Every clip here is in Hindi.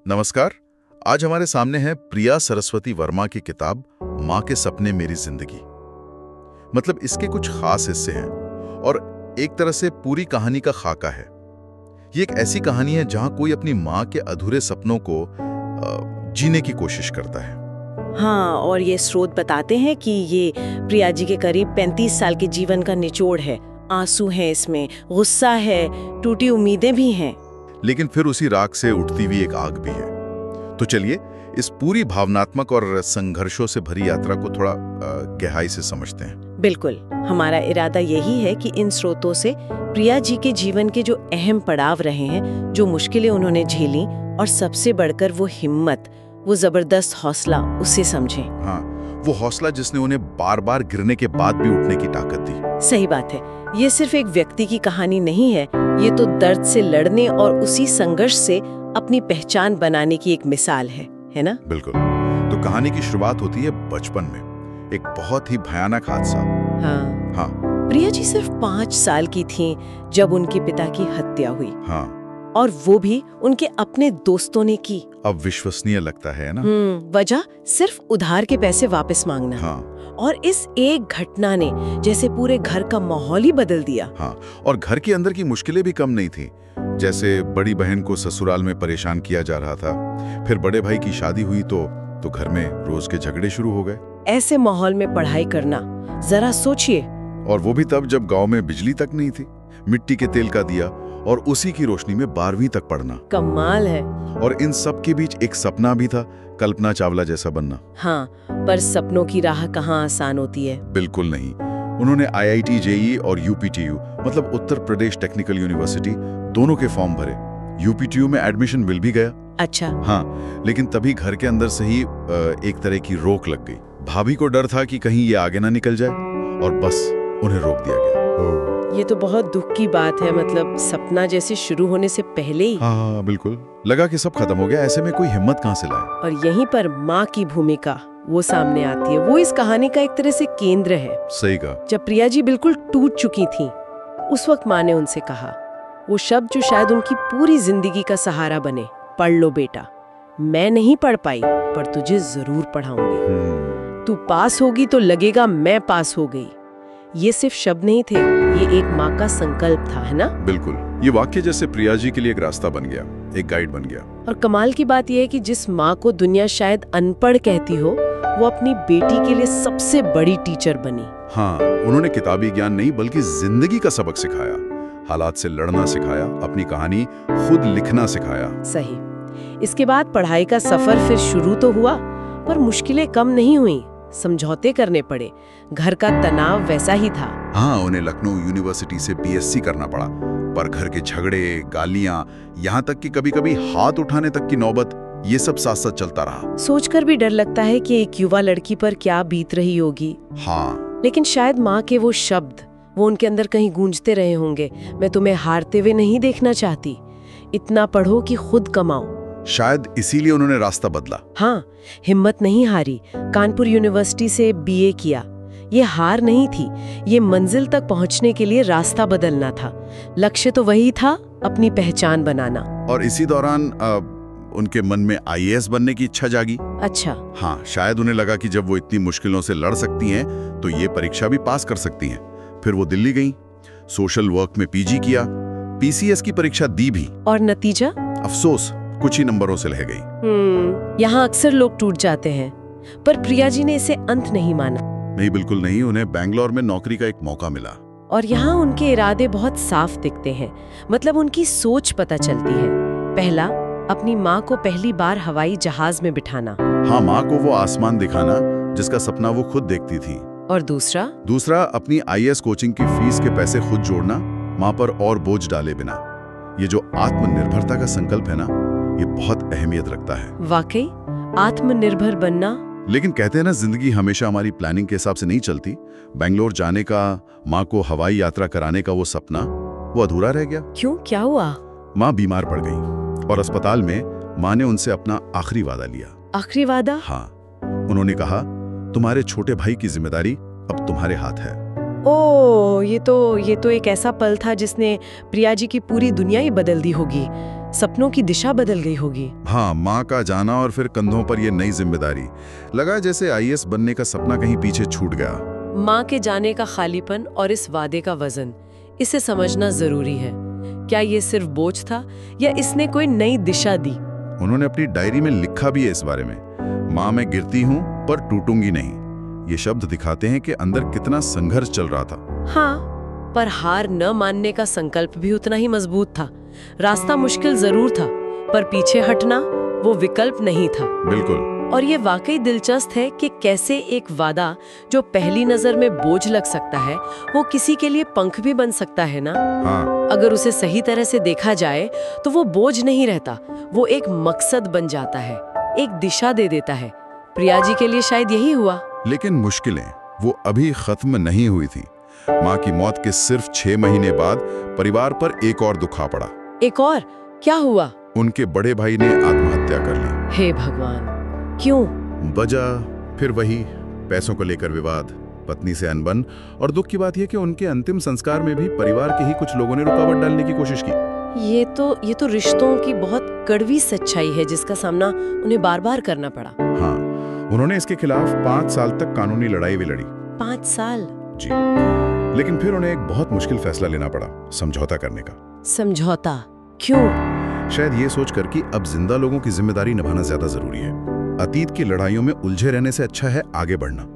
नमस्कार। आज हमारे सामने है प्रिया सरस्वती वर्मा की किताब माँ के सपने मेरी जिंदगी। मतलब इसके कुछ खास हिस्से हैं और एक तरह से पूरी कहानी का खाका है। ये एक ऐसी कहानी है जहां कोई अपनी माँ के अधूरे सपनों को जीने की कोशिश करता है। हाँ, और ये स्रोत बताते हैं कि ये प्रिया जी के करीब 35 साल के जीवन का निचोड़ है। आंसू है इसमें, गुस्सा है, टूटी उम्मीदें भी हैं। लेकिन फिर उसी राख से उठती हुई एक आग भी है। तो चलिए इस पूरी भावनात्मक और संघर्षों से भरी यात्रा को थोड़ा गहराई से समझते हैं। बिल्कुल, हमारा इरादा यही है कि इन स्रोतों से प्रिया जी के जीवन के जो अहम पड़ाव रहे हैं, जो मुश्किलें उन्होंने झेली, और सबसे बढ़कर वो हिम्मत, वो जबरदस्त हौसला, उसे समझें। हाँ, वो हौसला जिसने उन्हें बार बार गिरने के बाद भी उठने की ताकत दी। सही बात है। ये सिर्फ एक व्यक्ति की कहानी नहीं है, ये तो दर्द से लड़ने और उसी संघर्ष से अपनी पहचान बनाने की एक मिसाल है ना? बिल्कुल। तो कहानी की शुरुआत होती है बचपन में, एक बहुत ही भयानक हादसा। हाँ। प्रिया जी सिर्फ 5 साल की थीं जब उनके पिता की हत्या हुई। हाँ। और वो भी उनके अपने दोस्तों ने की। अब विश्वसनीय लगता है ना? वजह सिर्फ उधार के पैसे वापस मांगना। हाँ। और इस एक घटना ने जैसे पूरे घर का माहौल ही बदल दिया। हाँ, और घर के अंदर की मुश्किलें भी कम नहीं थी। जैसे बड़ी बहन को ससुराल में परेशान किया जा रहा था, फिर बड़े भाई की शादी हुई तो घर में रोज के झगड़े शुरू हो गए। ऐसे माहौल में पढ़ाई करना, जरा सोचिए। और वो भी तब जब गांव में बिजली तक नहीं थी, मिट्टी के तेल का दिया और उसी की रोशनी में 12वीं तक पढ़ना। कमाल है। और इन सब के बीच एक सपना भी था, कल्पना चावला जैसा बनना। हाँ, पर सपनों की राह कहाँ आसान होती है? बिल्कुल नहीं। उन्होंने IIT JEE और UPTU मतलब उत्तर प्रदेश टेक्निकल यूनिवर्सिटी दोनों के फॉर्म भरे। UPTU में एडमिशन मिल भी गया। अच्छा। हाँ, लेकिन तभी घर के अंदर से ही एक तरह की रोक लग गई। भाभी को डर था कि कहीं ये आगे ना निकल जाए, और बस उन्हें रोक दिया गया। ये तो बहुत दुख की बात है। मतलब सपना जैसे शुरू होने से पहले ही। हाँ, बिल्कुल। लगा कि सब खत्म हो गया। ऐसे में कोई हिम्मत कहाँ से लाए? और यहीं पर माँ की भूमिका वो सामने आती है। वो इस कहानी का एक तरह से केंद्र है। सही कहा। जब प्रिया जी बिल्कुल टूट चुकी थीं, उस वक्त माँ ने उनसे कहा वो शब्द जो शायद उनकी पूरी जिंदगी का सहारा बने, पढ़ लो बेटा, मैं नहीं पढ़ पाई पर तुझे जरूर पढ़ाऊंगी। तू पास होगी तो लगेगा मैं पास हो गई। ये सिर्फ शब्द नहीं थे, ये एक माँ का संकल्प था, है ना? बिल्कुल। ये वाक्य जैसे प्रिया जी के लिए एक रास्ता बन गया, एक गाइड बन गया। और कमाल की बात यह है कि जिस माँ को दुनिया शायद अनपढ़ कहती हो, वो अपनी बेटी के लिए सबसे बड़ी टीचर बनी। हाँ, उन्होंने किताबी ज्ञान नहीं बल्कि जिंदगी का सबक सिखाया, हालात से लड़ना सिखाया, अपनी कहानी खुद लिखना सिखाया। सही। इसके बाद पढ़ाई का सफर फिर शुरू तो हुआ, पर मुश्किलें कम नहीं हुई। समझौते करने पड़े, घर का तनाव वैसा ही था। हाँ, उन्हें लखनऊ यूनिवर्सिटी से BSc करना पड़ा, पर घर के झगड़े, गालियां, यहाँ तक कि कभी-कभी हाथ उठाने तक की नौबत, ये सब साथ साथ चलता रहा। सोचकर भी डर लगता है कि एक युवा लड़की पर क्या बीत रही होगी। हाँ, लेकिन शायद माँ के वो शब्द, वो उनके अंदर कहीं गूंजते रहे होंगे, मैं तुम्हें हारते हुए नहीं देखना चाहती, इतना पढ़ो कि खुद कमाओ। शायद इसीलिए उन्होंने रास्ता बदला। हाँ, हिम्मत नहीं हारी, कानपुर यूनिवर्सिटी से BA किया। ये हार नहीं थी, ये मंजिल तक पहुंचने के लिए रास्ता बदलना था। लक्ष्य तो वही था, अपनी पहचान बनाना। और इसी दौरान उनके मन में IAS बनने की इच्छा जागी। अच्छा। हाँ, शायद उन्हें लगा कि जब वो इतनी मुश्किलों से लड़ सकती हैं, तो ये परीक्षा भी पास कर सकती हैं। फिर वो दिल्ली गईं, सोशल वर्क में PG किया, PCS की परीक्षा दी भी। और नतीजा? अफसोस, कुछ ही नंबरों से रह गई। यहाँ अक्सर लोग टूट जाते हैं, पर प्रिया जी ने इसे अंत नहीं माना। नहीं, बिल्कुल नहीं। उन्हें बैंगलोर में नौकरी का एक मौका मिला। और यहाँ उनके इरादे बहुत साफ दिखते हैं। मतलब उनकी सोच पता चलती है। पहला, अपनी माँ को पहली बार हवाई जहाज में बिठाना। हाँ, माँ को वो आसमान दिखाना जिसका सपना वो खुद देखती थी। और दूसरा अपनी IAS कोचिंग की फीस के पैसे खुद जोड़ना, माँ पर और बोझ डाले बिना। ये जो आत्मनिर्भरता का संकल्प है ना, ये बहुत अहमियत रखता है। वाकई आत्मनिर्भर बनना। लेकिन कहते हैं ना, जिंदगी हमेशा हमारी प्लानिंग के हिसाब से नहीं चलती। बैंगलोर जाने का, माँ को हवाई यात्रा कराने का वो सपना, वो अधूरा रह गया। क्यों, क्या हुआ? माँ बीमार पड़ गई और अस्पताल में माँ ने उनसे अपना आखिरी वादा लिया। आखिरी वादा? हाँ, उन्होंने कहा, तुम्हारे छोटे भाई की जिम्मेदारी अब तुम्हारे हाथ है। ओ, ये तो एक ऐसा पल था जिसने प्रिया जी की पूरी दुनिया ही बदल दी होगी, सपनों की दिशा बदल गई होगी। हाँ, माँ का जाना और फिर कंधों पर ये नई जिम्मेदारी। लगा जैसे आईएएस बनने का सपना कहीं पीछे छूट गया। माँ के जाने का खालीपन और इस वादे का वजन, इसे समझना जरूरी है। क्या ये सिर्फ बोझ था या इसने कोई नई दिशा दी? उन्होंने अपनी डायरी में लिखा भी है इस बारे में, माँ मैं गिरती हूँ पर टूटूंगी नहीं। ये शब्द दिखाते हैं कि अंदर कितना संघर्ष चल रहा था। हाँ, पर हार न मानने का संकल्प भी उतना ही मजबूत था। रास्ता मुश्किल जरूर था, पर पीछे हटना वो विकल्प नहीं था। बिल्कुल। और ये वाकई दिलचस्प है कि कैसे एक वादा जो पहली नजर में बोझ लग सकता है, वो किसी के लिए पंख भी बन सकता है ना। हाँ। अगर उसे सही तरह से देखा जाए तो वो बोझ नहीं रहता, वो एक मकसद बन जाता है, एक दिशा दे देता है। प्रिया जी के लिए शायद यही हुआ। लेकिन मुश्किलें वो अभी खत्म नहीं हुई थी। माँ की मौत के सिर्फ 6 महीने बाद परिवार पर एक और दुख आ पड़ा। एक और? क्या हुआ? उनके बड़े भाई ने आत्महत्या कर ली। हे भगवान, क्यों? वजह फिर वही, पैसों को लेकर विवाद, पत्नी से अनबन, और दुख की बात यह कि उनके अंतिम संस्कार में भी परिवार के ही कुछ लोगों ने रुकावट डालने की कोशिश की। ये तो रिश्तों की बहुत कड़वी सच्चाई है जिसका सामना उन्हें बार बार करना पड़ा। हाँ, उन्होंने इसके खिलाफ 5 साल तक कानूनी लड़ाई भी लड़ी। 5 साल? जी। लेकिन फिर उन्हें एक बहुत मुश्किल फैसला लेना पड़ा, समझौता करने का। समझौता? क्यों? शायद ये सोचकर कि अब जिंदा लोगों की जिम्मेदारी निभाना ज्यादा जरूरी है। अतीत की लड़ाइयों में उलझे रहने से अच्छा है आगे बढ़ना।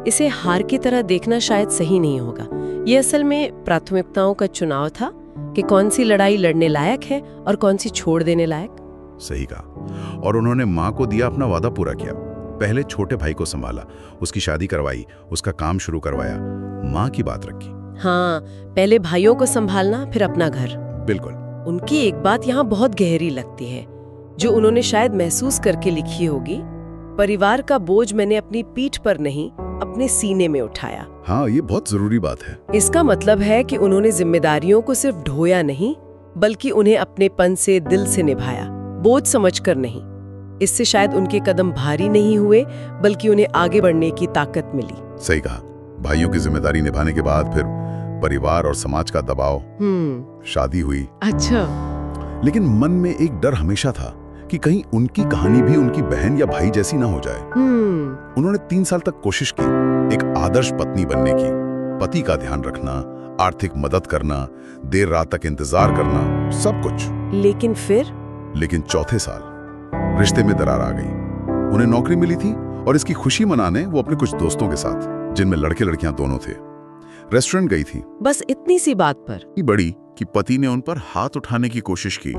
इसे हार की तरह देखना शायद सही नहीं होगा। ये असल में प्राथमिकताओं का चुनाव था कि कौन सी लड़ाई लड़ने लायक है और कौन सी छोड़ देने लायक। सही कहा। और उन्होंने माँ को दिया अपना वादा पूरा किया। पहले छोटे भाई को संभाला, उसकी शादी करवाई, उसका काम शुरू करवाया, माँ की बात रखी। हाँ, पहले भाइयों को संभालना, फिर अपना घर। बिल्कुल। उनकी एक बात यहाँ बहुत गहरी लगती है, जो उन्होंने शायद महसूस करके लिखी होगी। परिवार का बोझ मैंने अपनी पीठ पर नहीं, अपने सीने में उठाया। हाँ, ये बहुत जरूरी बात है। इसका मतलब है कि उन्होंने जिम्मेदारियों को सिर्फ ढोया नहीं, बल्कि उन्हें अपनेपन से, दिल से निभाया, बोझ समझकर नहीं। इससे शायद उनके कदम भारी नहीं हुए, बल्कि उन्हें आगे बढ़ने की ताकत मिली। सही कहा। भाइयों की जिम्मेदारी निभाने के बाद फिर परिवार और समाज का दबाव, शादी हुई। अच्छा। लेकिन मन में एक डर हमेशा था कि कहीं उनकी कहानी भी उनकी बहन या भाई जैसी ना हो जाए। उन्होंने 3 साल तक कोशिश की, एक आदर्श पत्नी बनने की, पति का ध्यान रखना, आर्थिक मदद करना, देर रात तक इंतजार करना, सब कुछ। लेकिन चौथे साल रिश्ते में दरार आ गई। उन्हें नौकरी मिली थी और इसकी खुशी मनाने वो अपने कुछ दोस्तों के साथ, जिनमें लड़के लड़कियां दोनों थे, रेस्टोरेंट गई थी। बस इतनी सी बात पर बड़ी कि पति ने उन पर हाथ उठाने की कोशिश की।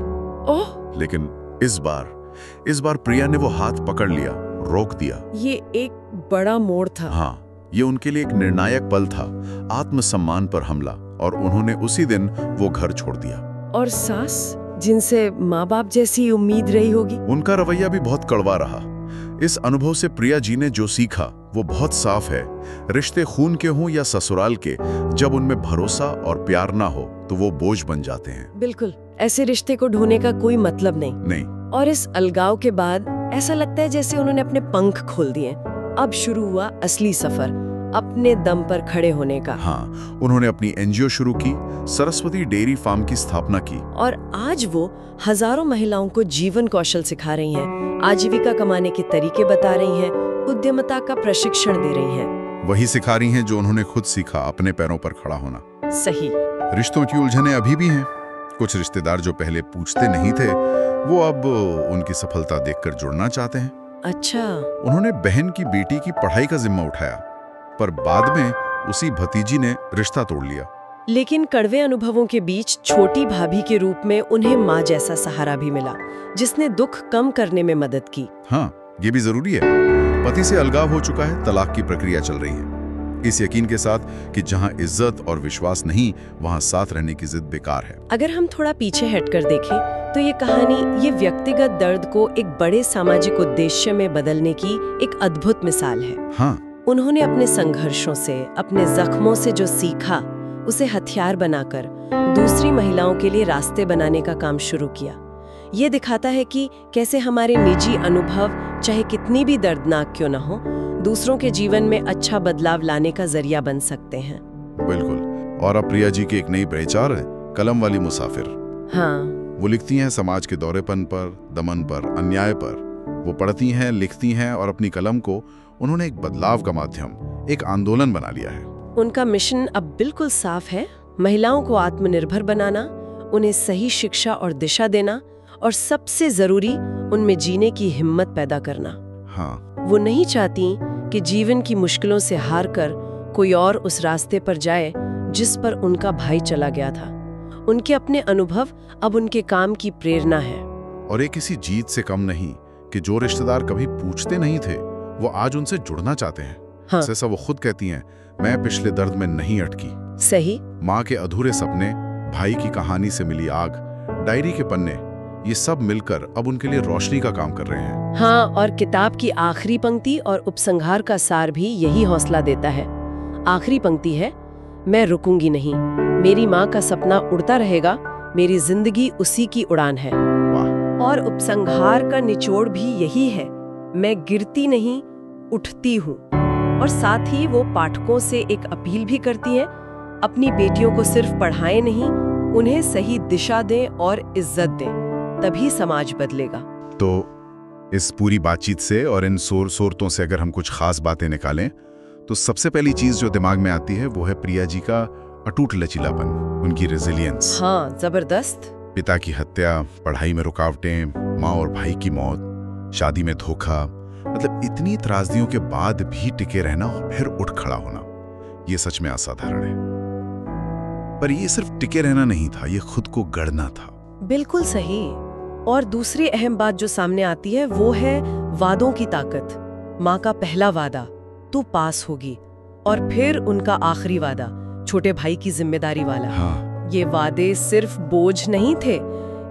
ओह! लेकिन इस बार प्रिया ने वो हाथ पकड़ लिया, रोक दिया। ये एक बड़ा मोड़ था। हाँ, ये उनके लिए एक निर्णायक पल था, आत्मसम्मान पर हमला, और उन्होंने उसी दिन वो घर छोड़ दिया। और सास, जिनसे माँ बाप जैसी उम्मीद रही होगी, उनका रवैया भी बहुत कड़वा रहा। इस अनुभव से प्रिया जी ने जो सीखा वो बहुत साफ है। रिश्ते खून के हों या ससुराल के, जब उनमें भरोसा और प्यार ना हो तो वो बोझ बन जाते हैं। बिल्कुल, ऐसे रिश्ते को ढोने का कोई मतलब नहीं। और इस अलगाव के बाद ऐसा लगता है जैसे उन्होंने अपने पंख खोल दिए। अब शुरू हुआ असली सफर, अपने दम पर खड़े होने का। हाँ, उन्होंने अपनी एनजीओ शुरू की, सरस्वती डेयरी फार्म की स्थापना की, और आज वो हजारों महिलाओं को जीवन कौशल सिखा रही हैं, आजीविका कमाने के तरीके बता रही हैं, उद्यमता का प्रशिक्षण दे रही हैं। वही सिखा रही हैं जो उन्होंने खुद सीखा, अपने पैरों पर खड़ा होना। सही। रिश्तों की उलझनें अभी भी हैं। कुछ रिश्तेदार जो पहले पूछते नहीं थे, वो अब उनकी सफलता देखकर जुड़ना चाहते हैं। अच्छा। उन्होंने बहन की बेटी की पढ़ाई का जिम्मा उठाया, पर बाद में उसी भतीजी ने रिश्ता तोड़ लिया। लेकिन कड़वे अनुभवों के बीच छोटी भाभी के रूप में उन्हें माँ जैसा सहारा भी मिला, जिसने दुख कम करने में मदद की। हाँ, ये भी जरूरी है। पति से अलगाव हो चुका है, तलाक की प्रक्रिया चल रही है, इस यकीन के साथ कि जहाँ इज्जत और विश्वास नहीं, वहाँ साथ रहने की जिद बेकार है। अगर हम थोड़ा पीछे हटकर देखें तो ये कहानी, ये व्यक्तिगत दर्द को एक बड़े सामाजिक उद्देश्य में बदलने की एक अद्भुत मिसाल है। हाँ, उन्होंने अपने संघर्षों से, अपने जख्मों से जो सीखा, उसे हथियार बनाकर दूसरी महिलाओं के लिए रास्ते बनाने का काम शुरू किया। ये दिखाता है कि कैसे हमारे निजी अनुभव, चाहे कितनी भी दर्दनाक क्यों न हो, दूसरों के जीवन में अच्छा बदलाव लाने का जरिया बन सकते हैं। बिल्कुल। और अब प्रिया जी की एक नई पहचान है, कलम वाली मुसाफिर। हाँ, वो लिखती हैं समाज के दौरेपन पर, दमन पर, अन्याय पर। वो पढ़ती हैं, लिखती हैं और अपनी कलम को उन्होंने एक बदलाव का माध्यम, एक आंदोलन बना लिया है। उनका मिशन अब बिल्कुल साफ है, महिलाओं को आत्मनिर्भर बनाना, उन्हें सही शिक्षा और दिशा देना, और सबसे जरूरी उनमें जीने की हिम्मत पैदा करना। हाँ, वो नहीं चाहती कि जीवन की मुश्किलों से हार कर कोई और उस रास्ते पर जाए जिस पर उनका भाई चला गया था। उनके अपने अनुभव अब उनके काम की प्रेरणा है। और ये किसी जीत से कम नहीं कि जो रिश्तेदार कभी पूछते नहीं थे वो आज उनसे जुड़ना चाहते हैं। हाँ। जैसा वो खुद कहती हैं, मैं पिछले दर्द में नहीं अटकी। सही। माँ के अधूरे सपने, भाई की कहानी से मिली आग, डायरी के पन्ने, ये सब मिलकर अब उनके लिए रोशनी का काम कर रहे हैं। हाँ, और किताब की आखिरी पंक्ति और उपसंहार का सार भी यही हौसला देता है। आखिरी पंक्ति है, मैं रुकूंगी नहीं, मेरी माँ का सपना उड़ता रहेगा, मेरी जिंदगी उसी की उड़ान है। वाह। और उपसंहार का निचोड़ भी यही है, मैं गिरती नहीं, उठती हूँ। और साथ ही वो पाठकों से एक अपील भी करती हैं, अपनी बेटियों को सिर्फ पढ़ाएं नहीं, उन्हें सही दिशा दें और इज्जत दें, तभी समाज बदलेगा। तो इस पूरी बातचीत से और इन सोरतों से अगर हम कुछ खास बातें निकालें तो सबसे पहली चीज जो दिमाग में आती है वो है प्रिया जी का अटूट लचीलापन, उनकी रेजिलियंस। हाँ, जबरदस्त। पिता की हत्या, पढ़ाई में रुकावटें, माँ और भाई की मौत, शादी में धोखा, मतलब इतनी त्रासदियों के बाद भी टिके रहना और फिर उठ खड़ा होना, ये सच में असाधारण है। पर ये सिर्फ टिके रहना नहीं था, ये खुद को गढ़ना था। बिल्कुल सही। और दूसरी अहम बात जो सामने आती है वो है वादों की ताकत। माँ का पहला वादा, तू पास होगी, और फिर उनका आखिरी वादा, छोटे भाई की जिम्मेदारी वाला। हाँ। ये वादे सिर्फ बोझ नहीं थे,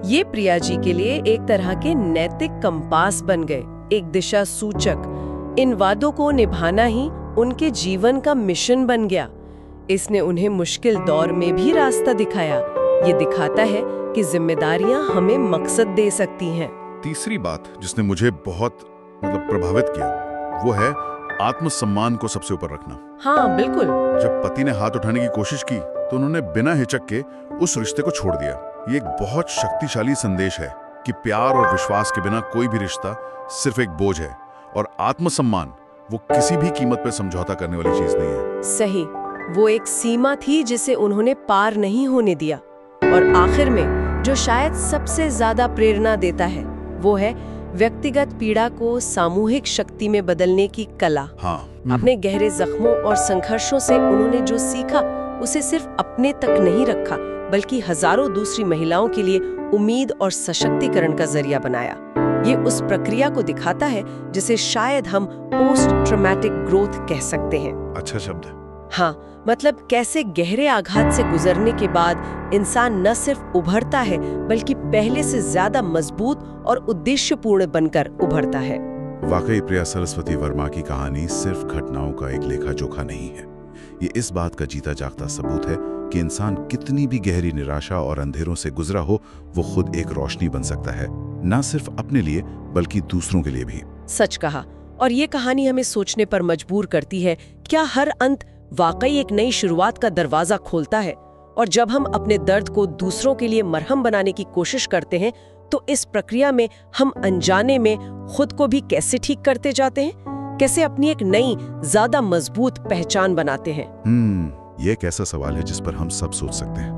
ये प्रिया जी के लिए एक तरह के नैतिक कंपास बन गए, एक दिशा सूचक। इन वादों को निभाना ही उनके जीवन का मिशन बन गया। इसने उन्हें मुश्किल दौर में भी रास्ता दिखाया। ये दिखाता है कि जिम्मेदारियां हमें मकसद दे सकती हैं। तीसरी बात जिसने मुझे बहुत प्रभावित किया वो है आत्मसम्मान को सबसे ऊपर रखना। हाँ, बिल्कुल। जब पति ने हाथ उठाने की कोशिश की तो उन्होंने बिना हिचक के उस रिश्ते को छोड़ दिया। ये एक बहुत शक्तिशाली संदेश है कि प्यार और विश्वास के बिना कोई भी रिश्ता सिर्फ एक बोझ है, और आत्मसम्मान वो किसी भी कीमत पर समझौता करने वाली चीज नहीं है। सही। वो एक सीमा थी जिसे उन्होंने पार नहीं होने दिया। और आखिर में जो शायद सबसे ज्यादा प्रेरणा देता है वो है व्यक्तिगत पीड़ा को सामूहिक शक्ति में बदलने की कला। हाँ। अपने गहरे जख्मों और संघर्षों से उन्होंने जो सीखा उसे सिर्फ अपने तक नहीं रखा, बल्कि हजारों दूसरी महिलाओं के लिए उम्मीद और सशक्तिकरण का जरिया बनाया। ये उस प्रक्रिया को दिखाता है जिसे शायद हम पोस्ट ट्रॉमेटिक ग्रोथ कह सकते हैं। अच्छा शब्द है। हाँ, मतलब कैसे गहरे आघात से गुजरने के बाद इंसान न सिर्फ उभरता है बल्कि पहले से ज्यादा मजबूत और उद्देश्यपूर्ण बनकर उभरता है। वाकई प्रिया सरस्वती वर्मा की कहानी सिर्फ घटनाओं का एक लेखा जोखा नहीं है। ये इस बात का जीता जागता सबूत है कि इंसान कितनी भी गहरी निराशा और अंधेरों से गुजरा हो, वो खुद एक रोशनी बन सकता है, न सिर्फ अपने लिए बल्कि दूसरों के लिए भी। सच कहा। और ये कहानी हमें सोचने पर मजबूर करती है, क्या हर अंत वाकई एक नई शुरुआत का दरवाजा खोलता है? और जब हम अपने दर्द को दूसरों के लिए मरहम बनाने की कोशिश करते हैं तो इस प्रक्रिया में हम अनजाने में खुद को भी कैसे ठीक करते जाते हैं, कैसे अपनी एक नई ज्यादा मजबूत पहचान बनाते हैं। ये एक ऐसा सवाल है जिस पर हम सब सोच सकते हैं।